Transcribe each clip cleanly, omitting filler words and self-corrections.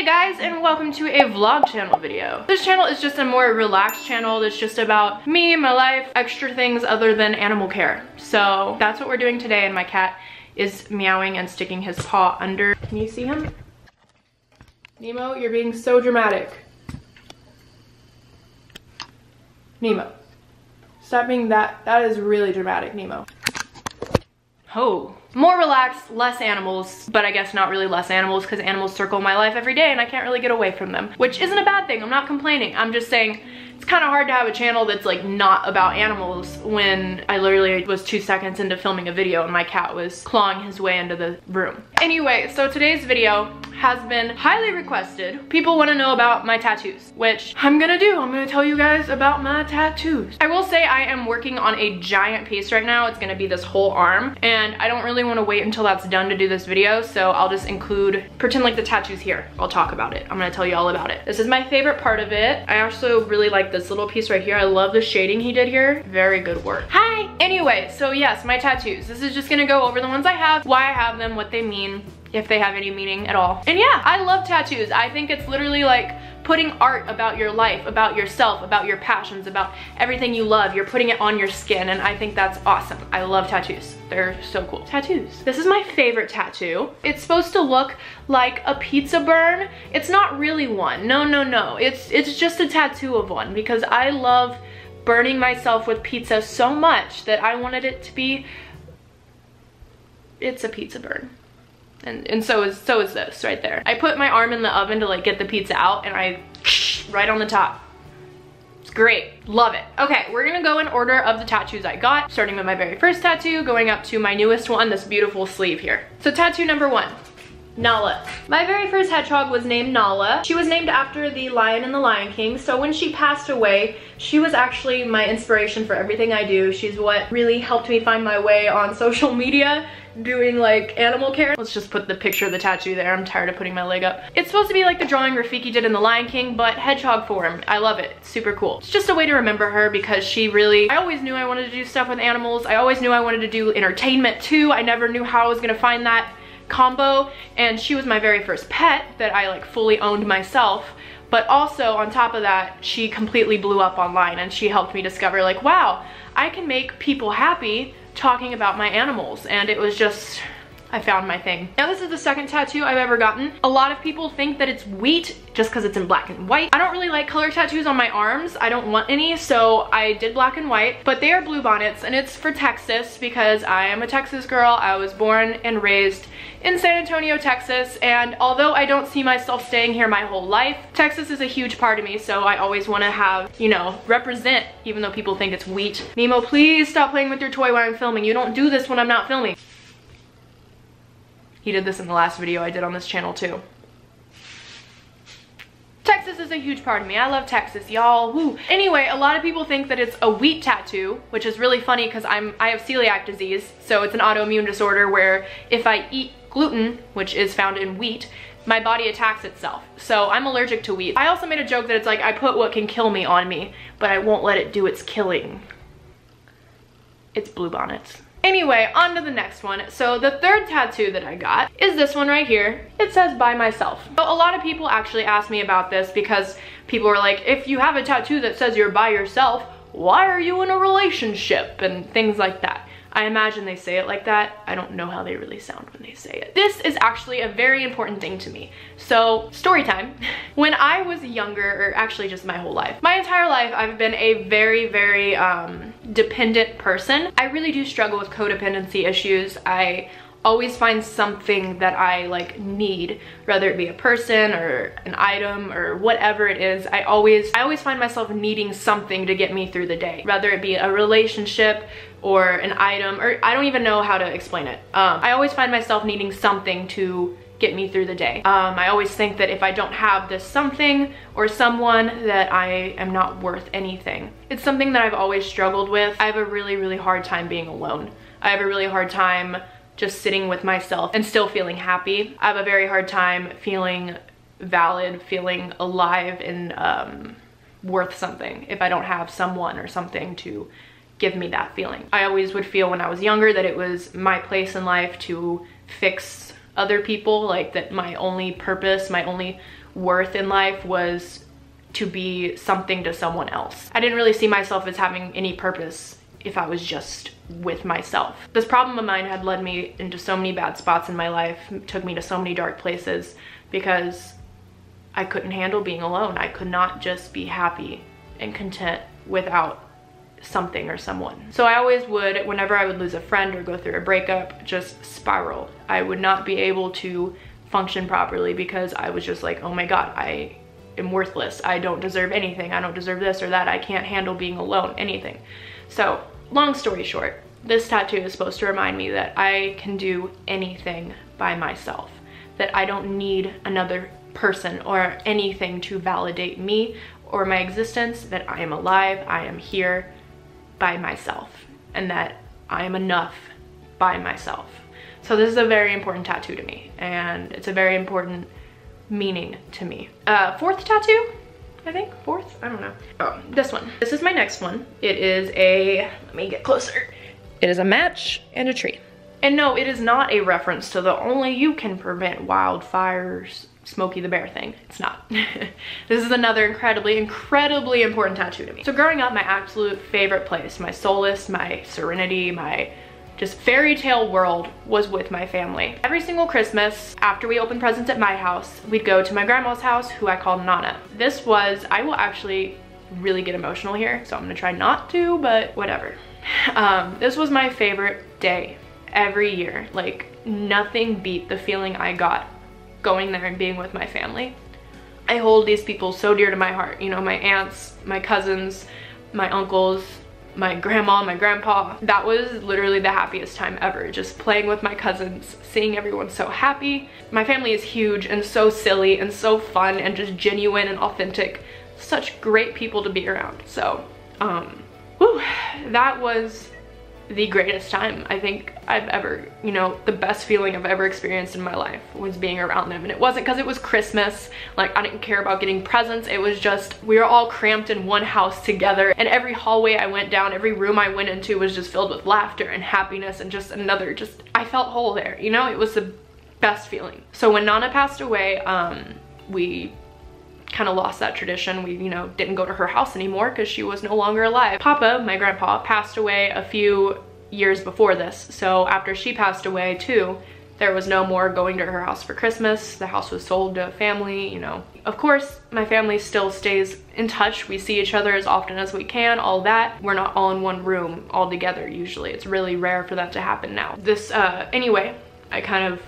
Hey guys, and welcome to a vlog channel video. This channel is just a more relaxed channel that's just about me, my life, extra things other than animal care. So that's what we're doing today, and my cat is meowing and sticking his paw under. Can you see him? Nemo, you're being so dramatic. Nemo, stop being that is really dramatic, Nemo. Oh, more relaxed, less animals, but I guess not really less animals because animals circle my life every day and I can't really get away from them, which isn't a bad thing. I'm not complaining. I'm just saying it's kind of hard to have a channel that's like not about animals when I literally was 2 seconds into filming a video and my cat was clawing his way into the room. Anyway, so today's video has been highly requested. People want to know about my tattoos, which I'm gonna do. I'm gonna tell you guys about my tattoos. I will say I am working on a giant piece right now. It's gonna be this whole arm, and I don't really want to wait until that's done to do this video, so I'll just pretend like the tattoo's here. I'll talk about it. I'm gonna tell you all about it. This is my favorite part of it. I also really like this little piece right here. I love the shading he did here. Very good work. Hi! Anyway, so yes, my tattoos. This is just gonna go over the ones I have, why I have them, what they mean, if they have any meaning at all. And yeah, I love tattoos. I think it's literally like putting art about your life, about yourself, about your passions, about everything you love. You're putting it on your skin, and I think that's awesome. I love tattoos. They're so cool. Tattoos. This is my favorite tattoo. It's supposed to look like a pizza burn. It's not really one. No, no, no. It's just a tattoo of one because I love burning myself with pizza so much that I wanted it to be, it's a pizza burn. And so is this right there. I put my arm in the oven to like get the pizza out, and right on the top. It's great, love it. Okay, we're gonna go in order of the tattoos I got, starting with my very first tattoo, going up to my newest one, this beautiful sleeve here. So tattoo number 1. Nala. My very first hedgehog was named Nala. She was named after the lion in the Lion King, so when she passed away, she was actually my inspiration for everything I do. She's what really helped me find my way on social media, doing like animal care. Let's just put the picture of the tattoo there. I'm tired of putting my leg up. It's supposed to be like the drawing Rafiki did in the Lion King, but hedgehog form. I love it. It's super cool. It's just a way to remember her because she really, I always knew I wanted to do stuff with animals. I always knew I wanted to do entertainment too. I never knew how I was gonna find that combo, and she was my very first pet that I like fully owned myself. But also on top of that, she completely blew up online, and she helped me discover like, wow, I can make people happy talking about my animals. And it was just, I found my thing. Now this is the second tattoo I've ever gotten. A lot of people think that it's wheat just because it's in black and white. I don't really like color tattoos on my arms. I don't want any, so I did black and white, but they are Bluebonnets, and it's for Texas because I am a Texas girl. I was born and raised in San Antonio, Texas, and although I don't see myself staying here my whole life, Texas is a huge part of me, so I always want to have, you know, represent, even though people think it's wheat. Nemo, please stop playing with your toy while I'm filming. You don't do this when I'm not filming. He did this in the last video I did on this channel too. Texas is a huge part of me. I love Texas, y'all. Woo. Anyway, a lot of people think that it's a wheat tattoo, which is really funny because I have celiac disease, so it's an autoimmune disorder where if I eat gluten, which is found in wheat, my body attacks itself. So I'm allergic to wheat. I also made a joke that it's like I put what can kill me on me, but I won't let it do its killing. It's Bluebonnets. Anyway, on to the next one. So the third tattoo that I got is this one right here. It says by myself. So a lot of people actually ask me about this because people are like, if you have a tattoo that says you're by yourself, why are you in a relationship? And things like that. I imagine they say it like that. I don't know how they really sound when they say it. This is actually a very important thing to me. So, story time. When I was younger, or actually just my whole life, my entire life, I've been a very, very dependent person. I really do struggle with codependency issues. I always find something that I like need, whether it be a person or an item or whatever it is. I always find myself needing something to get me through the day, whether it be a relationship or an item, or I don't even know how to explain it. I always find myself needing something to get me through the day. I always think that if I don't have this something or someone, that I am not worth anything. It's something that I've always struggled with. I have a really, really hard time being alone. I have a really hard time just sitting with myself and still feeling happy. I have a very hard time feeling valid, feeling alive and worth something if I don't have someone or something to give me that feeling. I always would feel when I was younger that it was my place in life to fix other people, like that my only purpose, my only worth in life was to be something to someone else. I didn't really see myself as having any purpose if I was just with myself. This problem of mine had led me into so many bad spots in my life, took me to so many dark places, because I couldn't handle being alone. I could not just be happy and content without something or someone. So I always would, whenever I would lose a friend or go through a breakup, just spiral. I would not be able to function properly because I was just like, oh my God, I am worthless. I don't deserve anything. I don't deserve this or that. I can't handle being alone, anything. So long story short, this tattoo is supposed to remind me that I can do anything by myself, that I don't need another person or anything to validate me or my existence, that I am alive, I am here by myself, and that I am enough by myself. So this is a very important tattoo to me, and it's a very important meaning to me. Fourth tattoo, I think, fourth, I don't know. Oh, this one. This is my next one. It is a, let me get closer. It is a match and a tree. And no, it is not a reference to the only you can prevent wildfires, Smokey the Bear thing. It's not. This is another incredibly important tattoo to me. So growing up, my absolute favorite place, my solace, my serenity, my just fairy tale world was with my family. Every single Christmas, after we opened presents at my house, we'd go to my grandma's house, who I called Nana. This was, I will actually really get emotional here, so I'm gonna try not to, but whatever. This was my favorite day every year. Like, nothing beat the feeling I got going there and being with my family. I hold these people so dear to my heart. You know, my aunts, my cousins, my uncles, my grandma, my grandpa. That was literally the happiest time ever. Just playing with my cousins, seeing everyone so happy. My family is huge and so silly and so fun and just genuine and authentic. Such great people to be around. So, whew, that was the greatest time I think I've ever, you know, the best feeling I've ever experienced in my life was being around them. And it wasn't because it was Christmas, like I didn't care about getting presents. It was just, we were all cramped in one house together, and every hallway I went down, every room I went into was just filled with laughter and happiness and just another, just, I felt whole there, you know? It was the best feeling. So when Nana passed away, we kind of lost that tradition. We, you know, didn't go to her house anymore because she was no longer alive. Papa, my grandpa, passed away a few years before this. So after she passed away too, there was no more going to her house for Christmas. The house was sold to a family, you know. Of course, my family still stays in touch. We see each other as often as we can, all that. We're not all in one room all together usually. It's really rare for that to happen now. This, anyway, I kind of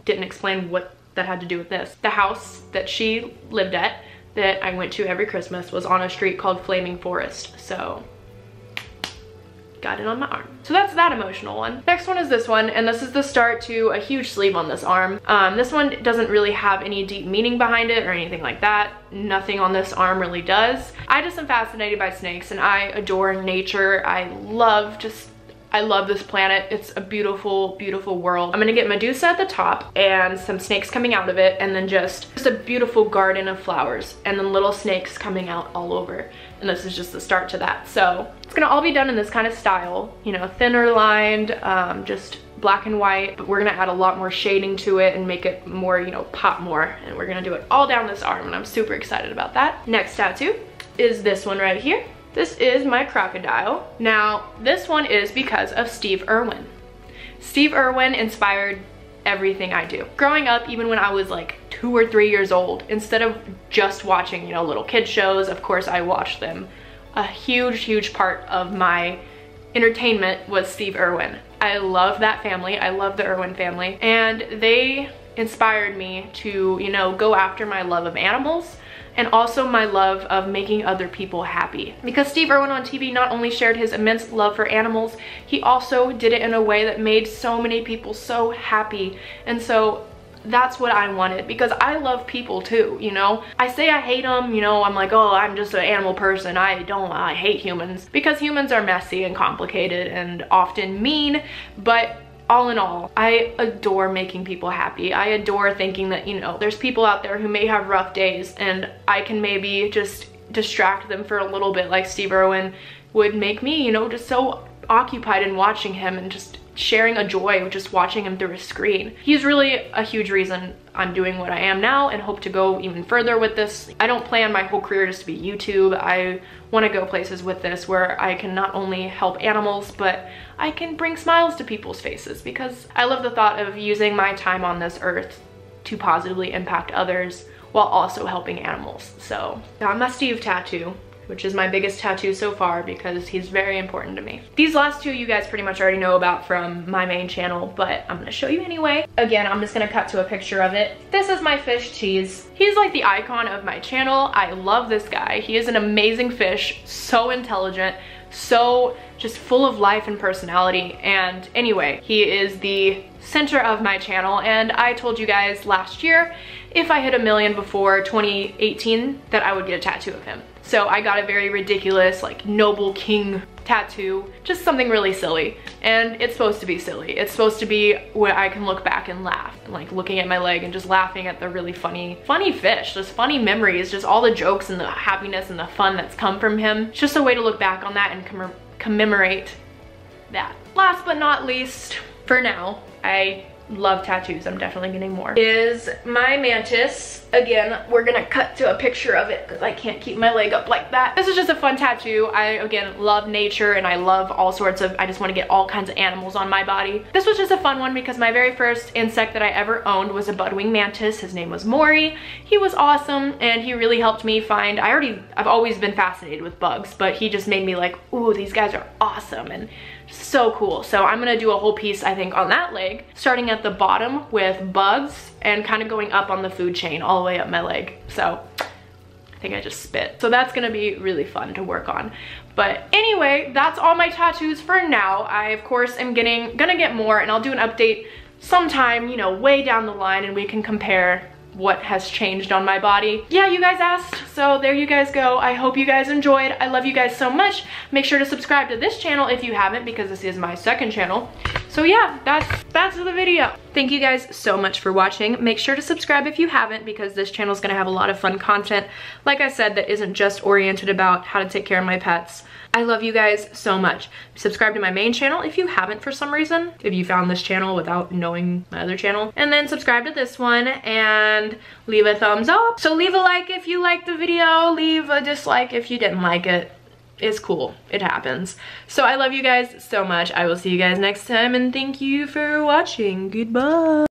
didn't explain what that had to do with this. The house that she lived at, that I went to every Christmas, was on a street called Flaming Forest. So got it on my arm. So that's that emotional one. Next one is this one, and this is the start to a huge sleeve on this arm. This one doesn't really have any deep meaning behind it or anything like that. Nothing on this arm really does. I just am fascinated by snakes, and I adore nature. I love this planet. It's a beautiful, beautiful world. I'm gonna get Medusa at the top and some snakes coming out of it, and then just a beautiful garden of flowers, and then little snakes coming out all over. And this is just the start to that. So it's gonna all be done in this kind of style, you know, thinner lined, just black and white, but we're gonna add a lot more shading to it and make it more, you know, pop more. And we're gonna do it all down this arm, and I'm super excited about that. Next tattoo is this one right here. This is my crocodile. Now, this one is because of Steve Irwin. Steve Irwin inspired everything I do. Growing up, even when I was like 2 or 3 years old, instead of just watching, you know, little kid shows, of course I watched them. A huge, huge part of my entertainment was Steve Irwin. I love that family. I love the Irwin family. And they inspired me to, you know, go after my love of animals, and also my love of making other people happy. Because Steve Irwin on TV not only shared his immense love for animals, he also did it in a way that made so many people so happy. And so that's what I wanted, because I love people too, you know? I say I hate them, you know, I'm like, oh, I'm just an animal person. I hate humans, because humans are messy and complicated and often mean, but all in all, I adore making people happy. I adore thinking that, you know, there's people out there who may have rough days, and I can maybe just distract them for a little bit, like Steve Irwin would make me, you know, just so occupied in watching him and just sharing a joy with just watching him through a screen. He's really a huge reason I'm doing what I am now and hope to go even further with this. I don't plan my whole career just to be YouTube. I want to go places with this where I can not only help animals, but I can bring smiles to people's faces, because I love the thought of using my time on this earth to positively impact others while also helping animals. So got my Steve tattoo, which is my biggest tattoo so far because he's very important to me. These last two you guys pretty much already know about from my main channel, but I'm gonna show you anyway. Again, I'm just gonna cut to a picture of it. This is my fish Cheese. He's like the icon of my channel. I love this guy. He is an amazing fish, so intelligent, so just full of life and personality. And anyway, he is the center of my channel, and I told you guys last year if I hit 1 million before 2018 that I would get a tattoo of him. So I got a very ridiculous, like, noble king tattoo, just something really silly. And it's supposed to be silly. It's supposed to be where I can look back and laugh, like looking at my leg and just laughing at the really funny fish, just funny memories, just all the jokes and the happiness and the fun that's come from him. It's just a way to look back on that and commemorate that. Last but not least, for now, I love tattoos. I'm definitely getting more. Is my Mantis. Again, we're gonna cut to a picture of it because I can't keep my leg up like that. This is just a fun tattoo. I, again, love nature and I love all sorts of, I just want to get all kinds of animals on my body. This was just a fun one because my very first insect that I ever owned was a budwing mantis. His name was Maury. He was awesome and he really helped me find, I've always been fascinated with bugs, but he just made me like, ooh, these guys are awesome and so cool. So I'm gonna do a whole piece, I think, on that leg, starting at the bottom with bugs and kind of going up on the food chain all the way up my leg. So I think I just spit. So that's gonna be really fun to work on. But anyway, that's all my tattoos for now. I, of course, am gonna get more, and I'll do an update sometime, you know, way down the line, and we can compare what has changed on my body. Yeah, you guys asked, so there you guys go. I hope you guys enjoyed. I love you guys so much. Make sure to subscribe to this channel if you haven't, because this is my second channel. So yeah, that's the video. Thank you guys so much for watching. Make sure to subscribe if you haven't, because this channel is gonna have a lot of fun content, like I said, that isn't just oriented about how to take care of my pets. I love you guys so much. Subscribe to my main channel if you haven't for some reason, if you found this channel without knowing my other channel. And then subscribe to this one and leave a thumbs up. So leave a like if you liked the video, leave a dislike if you didn't like it. It's cool, it happens. So I love you guys so much. I will see you guys next time, and thank you for watching. Goodbye.